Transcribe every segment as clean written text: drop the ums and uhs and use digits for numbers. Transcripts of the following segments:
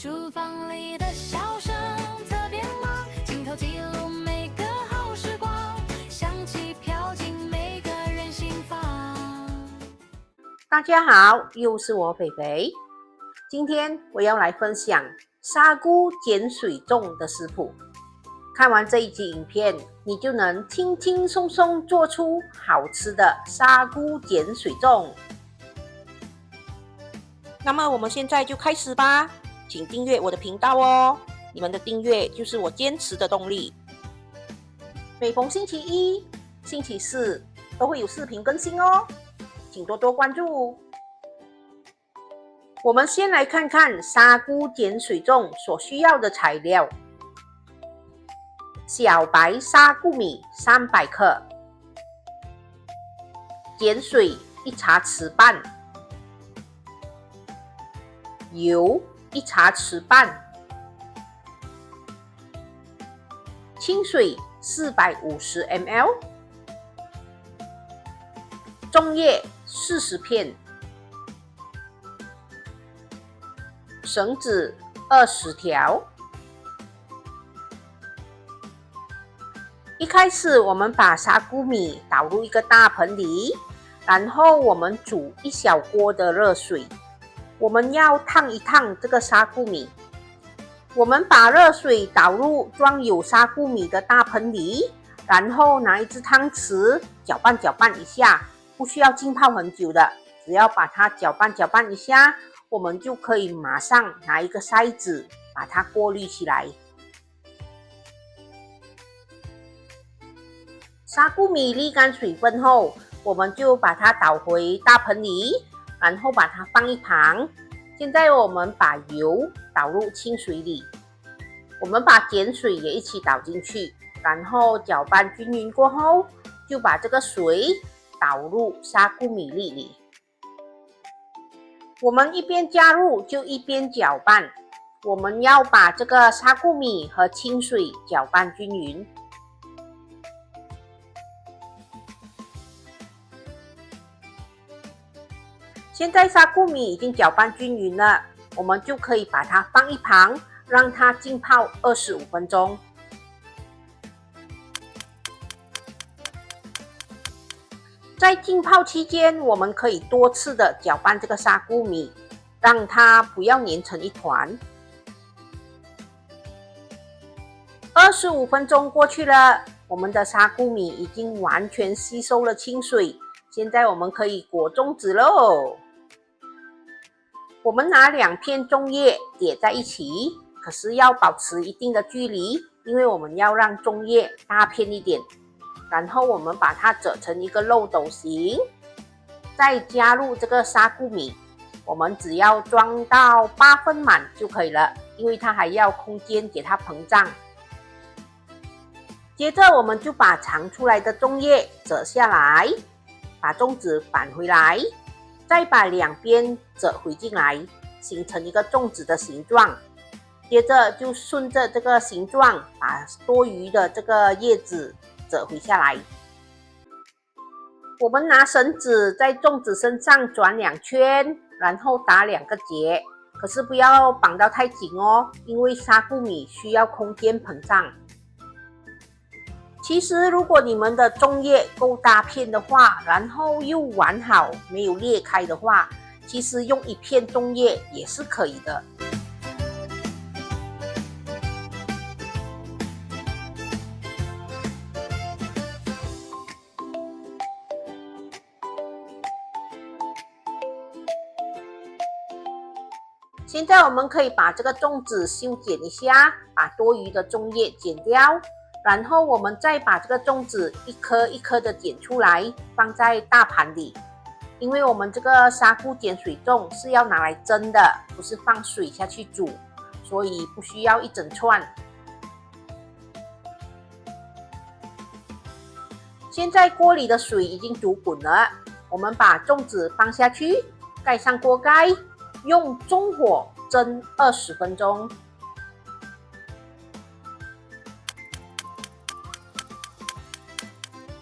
厨房里的笑声特别忙，镜头记录每个好时光，香气飘进每个人心房。大家好，又是我北北。今天我要来分享砂菇碱水粽的食谱。看完这一集影片，你就能轻轻松松做出好吃的砂菇碱水粽。那么我们现在就开始吧，请订阅我的频道哦，你们的订阅就是我坚持的动力。每逢星期一、星期四都会有视频更新哦，请多多关注。我们先来看看砂菇碱水粽所需要的材料：小白砂菇米300克，碱水1茶匙半，油1茶匙半，清水450 ml， 粽叶40片，绳子20条。一开始我们把砂菇米倒入一个大盆里，然后我们煮1小锅的热水，我们要烫一烫这个砂菇米。我们把热水倒入装有砂菇米的大盆里，然后拿一只汤匙搅拌搅拌一下，不需要浸泡很久的，只要把它搅拌搅拌一下，我们就可以马上拿一个筛子把它过滤起来。砂菇米沥干水分后，我们就把它倒回大盆里，然后把它放一旁。现在我们把油倒入清水里，我们把碱水也一起倒进去，然后搅拌均匀过后，就把这个水倒入砂菇米粒里。我们一边加入就一边搅拌，我们要把这个砂菇米和清水搅拌均匀。现在砂菇米已经搅拌均匀了，我们就可以把它放一旁，让它浸泡25分钟。在浸泡期间，我们可以多次的搅拌这个砂菇米，让它不要粘成一团。25分钟过去了，我们的砂菇米已经完全吸收了清水，现在我们可以裹粽子喽。我们拿2片粽叶叠在一起，可是要保持一定的距离，因为我们要让粽叶大片一点。然后我们把它折成一个漏斗形，再加入这个砂菇米，我们只要装到8分满就可以了，因为它还要空间给它膨胀。接着我们就把长出来的粽叶折下来，把粽子返回来，再把2边折回进来，形成一个粽子的形状。接着就顺着这个形状，把多余的这个叶子折回下来。我们拿绳子在粽子身上转2圈，然后打2个结，可是不要绑到太紧哦，因为砂菇米需要空间膨胀。其实如果你们的粽叶够大片的话，然后又完好没有裂开的话，其实用1片粽叶也是可以的。现在我们可以把这个粽子修剪一下，把多余的粽叶剪掉，然后我们再把这个粽子一颗一颗的剪出来，放在大盘里。因为我们这个砂菇碱水粽是要拿来蒸的，不是放水下去煮，所以不需要一整串。现在锅里的水已经煮滚了，我们把粽子放下去，盖上锅盖，用中火蒸20分钟。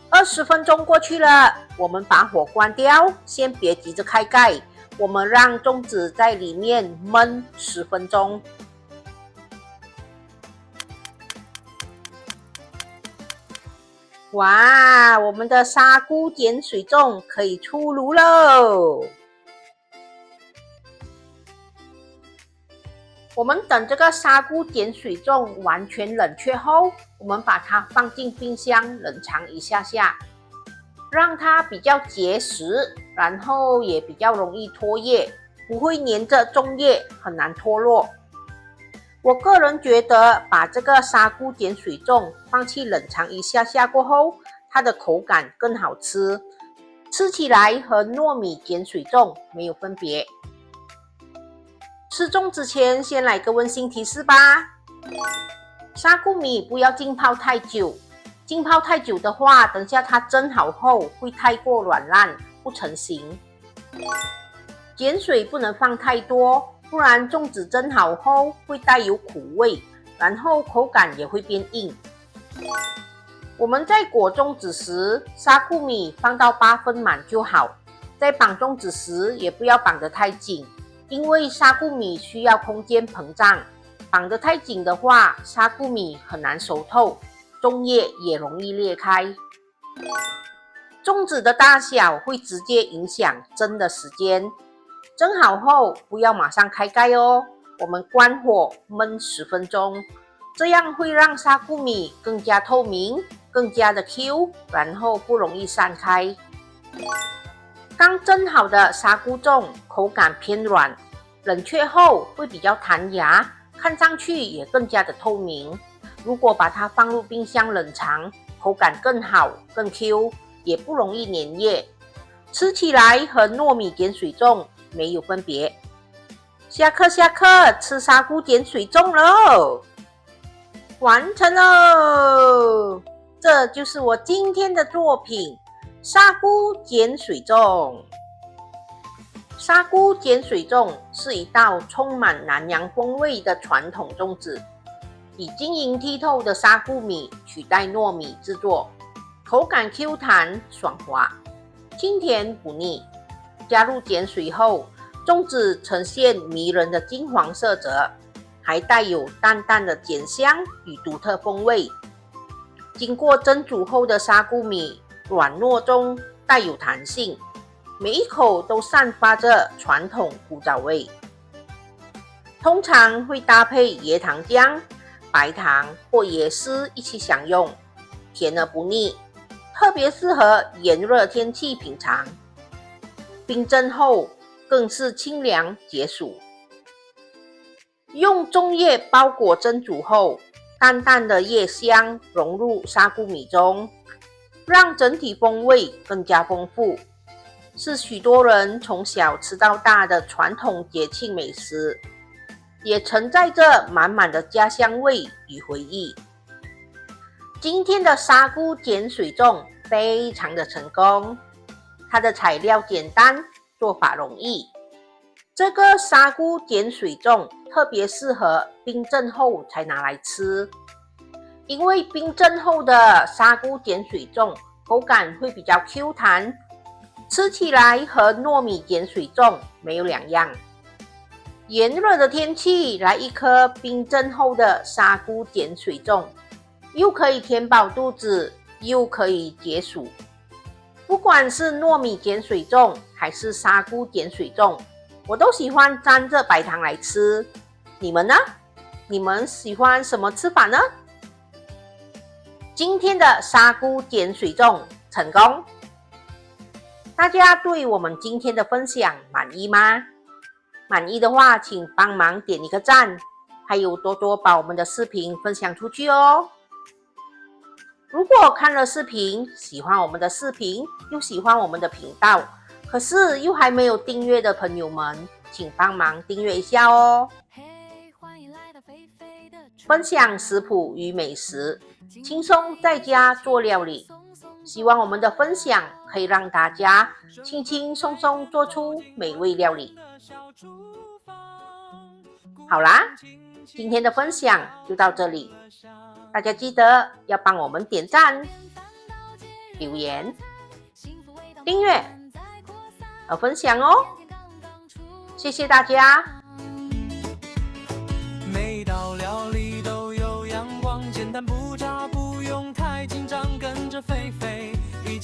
20分钟过去了，我们把火关掉，先别急着开盖，我们让粽子在里面焖10分钟。哇，我们的砂菇碱水粽可以出炉喽！我们等这个砂菇碱水粽完全冷却后，我们把它放进冰箱冷藏一下下，让它比较结实，然后也比较容易脱叶，不会粘着粽叶，很难脱落。我个人觉得把这个砂菇碱水粽放去冷藏一下下过后，它的口感更好吃，吃起来和糯米碱水粽没有分别。吃粽之前，先来个温馨提示吧。砂菇米不要浸泡太久，浸泡太久的话，等下它蒸好后会太过软烂，不成形。碱水不能放太多，不然粽子蒸好后会带有苦味，然后口感也会变硬。我们在裹粽子时，砂菇米放到8分满就好。在绑粽子时，也不要绑得太紧。因为砂菇米需要空间膨胀，绑得太紧的话，砂菇米很难熟透，粽叶也容易裂开。粽子的大小会直接影响蒸的时间，蒸好后不要马上开盖哦，我们关火焖10分钟，这样会让砂菇米更加透明，更加的 Q， 然后不容易散开。刚蒸好的砂菇粽口感偏软，冷却后会比较弹牙，看上去也更加的透明。如果把它放入冰箱冷藏，口感更好，更 Q， 也不容易粘液，吃起来和糯米碱水粽没有分别。下课，吃砂菇碱水粽喽！完成喽！这就是我今天的作品。砂菇碱水粽，砂菇碱水粽是一道充满南洋风味的传统粽子，以晶莹剔透的砂菇米取代糯米制作，口感 Q 弹爽滑，清甜不腻。加入碱水后，粽子呈现迷人的金黄色泽，还带有淡淡的碱香与独特风味。经过蒸煮后的砂菇米软糯中带有弹性，每一口都散发着传统古早味。通常会搭配椰糖浆、白糖或椰丝一起享用，甜而不腻，特别适合炎热天气品尝。冰镇后更是清凉解暑。用粽叶包裹蒸煮后，淡淡的叶香融入砂菇米中，让整体风味更加丰富，是许多人从小吃到大的传统节庆美食，也承载着满满的家乡味与回忆。今天的砂菇碱水粽非常的成功，它的材料简单，做法容易。这个砂菇碱水粽特别适合冰镇后才拿来吃，因为冰镇后的砂菇碱水粽口感会比较 Q 弹，吃起来和糯米碱水粽没有两样。炎热的天气来一颗冰镇后的砂菇碱水粽，又可以填饱肚子，又可以解暑。不管是糯米碱水粽还是砂菇碱水粽，我都喜欢沾着白糖来吃。你们呢？你们喜欢什么吃法呢？今天的砂菇碱水粽成功，大家对我们今天的分享满意吗？满意的话，请帮忙点一个赞，还有多多把我们的视频分享出去哦。如果看了视频，喜欢我们的视频，又喜欢我们的频道，可是又还没有订阅的朋友们，请帮忙订阅一下哦。分享食谱与美食，轻松在家做料理。希望我们的分享可以让大家轻轻松松做出美味料理。好啦，今天的分享就到这里，大家记得要帮我们点赞、留言、订阅和分享哦。谢谢大家。每道料理都有阳光，简单不炸，不用太紧张，跟着飞。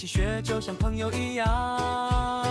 起学就像朋友一样。